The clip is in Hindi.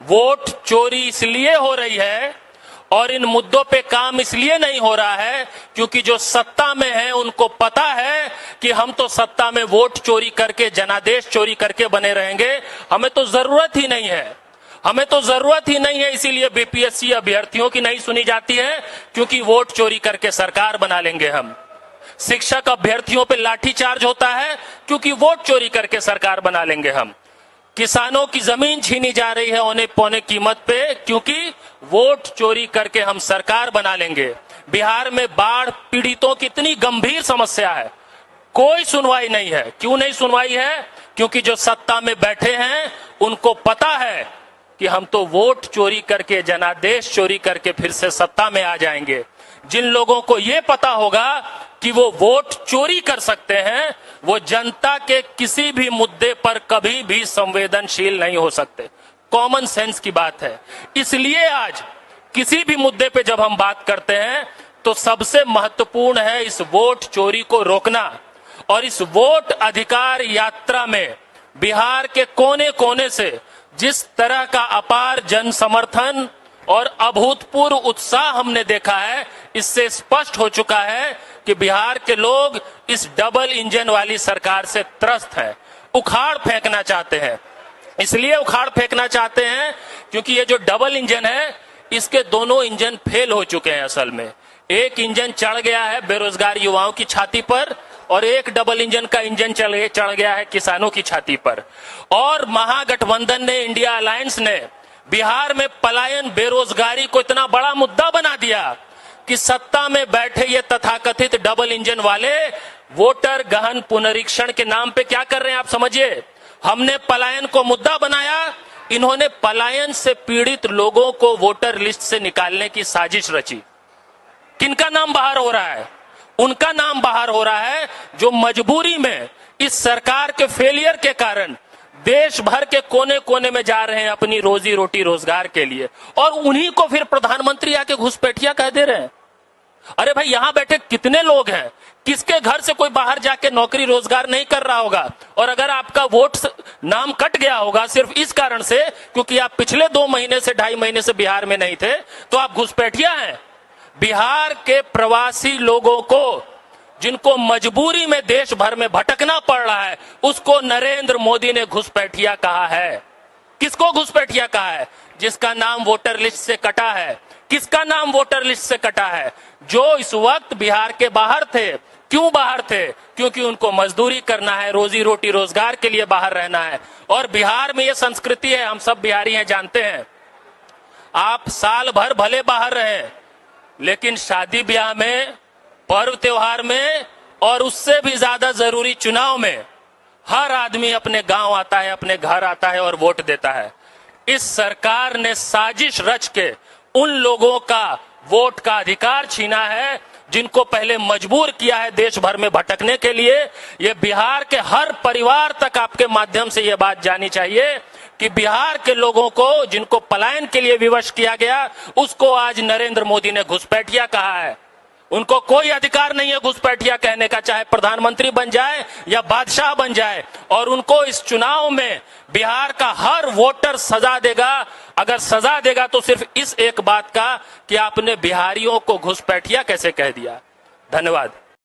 वोट चोरी इसलिए हो रही है और इन मुद्दों पे काम इसलिए नहीं हो रहा है क्योंकि जो सत्ता में है उनको पता है कि हम तो सत्ता में वोट चोरी करके, जनादेश चोरी करके बने रहेंगे, हमें तो जरूरत ही नहीं है, हमें तो जरूरत ही नहीं है। इसीलिए बीपीएससी अभ्यर्थियों की नहीं सुनी जाती है क्योंकि वोट चोरी करके सरकार बना लेंगे हम। शिक्षक अभ्यर्थियों पे लाठीचार्ज होता है क्योंकि वोट चोरी करके सरकार बना लेंगे हम। किसानों की जमीन छीनी जा रही है औने पौने कीमत पे क्योंकि वोट चोरी करके हम सरकार बना लेंगे। बिहार में बाढ़ पीड़ितों की इतनी गंभीर समस्या है, कोई सुनवाई नहीं है। क्यों नहीं सुनवाई है? क्योंकि जो सत्ता में बैठे हैं उनको पता है कि हम तो वोट चोरी करके, जनादेश चोरी करके फिर से सत्ता में आ जाएंगे। जिन लोगों को यह पता होगा कि वो वोट चोरी कर सकते हैं, वो जनता के किसी भी मुद्दे पर कभी भी संवेदनशील नहीं हो सकते। कॉमन सेंस की बात है। इसलिए आज किसी भी मुद्दे पे जब हम बात करते हैं तो सबसे महत्वपूर्ण है इस वोट चोरी को रोकना। और इस वोट अधिकार यात्रा में बिहार के कोने कोने से जिस तरह का अपार जन समर्थन और अभूतपूर्व उत्साह हमने देखा है, इससे स्पष्ट हो चुका है कि बिहार के लोग इस डबल इंजन वाली सरकार से त्रस्त हैं, उखाड़ फेंकना चाहते हैं। इसलिए उखाड़ फेंकना चाहते हैं क्योंकि ये जो डबल इंजन है, इसके दोनों इंजन फेल हो चुके हैं। असल में एक इंजन चढ़ गया है बेरोजगार युवाओं की छाती पर और एक डबल इंजन का इंजन चढ़ गया है किसानों की छाती पर। और महागठबंधन ने, इंडिया अलायंस ने बिहार में पलायन, बेरोजगारी को इतना बड़ा मुद्दा बना दिया कि सत्ता में बैठे ये तथाकथित डबल इंजन वाले वोटर गहन पुनरीक्षण के नाम पे क्या कर रहे हैं आप समझिए। हमने पलायन को मुद्दा बनाया, इन्होंने पलायन से पीड़ित लोगों को वोटर लिस्ट से निकालने की साजिश रची। किनका नाम बाहर हो रहा है? उनका नाम बाहर हो रहा है जो मजबूरी में इस सरकार के फेलियर के कारण देश भर के कोने कोने में जा रहे हैं अपनी रोजी रोटी रोजगार के लिए, और उन्हीं को फिर प्रधानमंत्री आके घुसपैठिया कह दे रहे हैं। अरे भाई, यहां बैठे कितने लोग हैं, किसके घर से कोई बाहर जाके नौकरी रोजगार नहीं कर रहा होगा, और अगर आपका वोट नाम कट गया होगा सिर्फ इस कारण से क्योंकि आप पिछले 2 महीने से 2.5 महीने से बिहार में नहीं थे, तो आप घुसपैठिया हैं। बिहार के प्रवासी लोगों को, जिनको मजबूरी में देश भर में भटकना पड़ रहा है, उसको नरेंद्र मोदी ने घुसपैठिया कहा है। किसको घुसपैठिया कहा है? जिसका नाम वोटर लिस्ट से कटा है। किसका नाम वोटर लिस्ट से कटा है? जो इस वक्त बिहार के बाहर थे। क्यों बाहर थे? क्योंकि उनको मजदूरी करना है, रोजी रोटी रोजगार के लिए बाहर रहना है। और बिहार में यह संस्कृति है, हम सब बिहारी हैं, जानते हैं। आप साल भर भले बाहर रहे, लेकिन शादी ब्याह में, पर्व त्योहार में और उससे भी ज्यादा जरूरी चुनाव में हर आदमी अपने गांव आता है, अपने घर आता है और वोट देता है। इस सरकार ने साजिश रच के उन लोगों का वोट का अधिकार छीना है जिनको पहले मजबूर किया है देश भर में भटकने के लिए। ये बिहार के हर परिवार तक आपके माध्यम से ये बात जानी चाहिए कि बिहार के लोगों को, जिनको पलायन के लिए विवश किया गया, उसको आज नरेंद्र मोदी ने घुसपैठिया कहा है। उनको कोई अधिकार नहीं है घुसपैठिया कहने का, चाहे प्रधानमंत्री बन जाए या बादशाह बन जाए। और उनको इस चुनाव में बिहार का हर वोटर सजा देगा। अगर सजा देगा तो सिर्फ इस एक बात का कि आपने बिहारियों को घुसपैठिया कैसे कह दिया। धन्यवाद।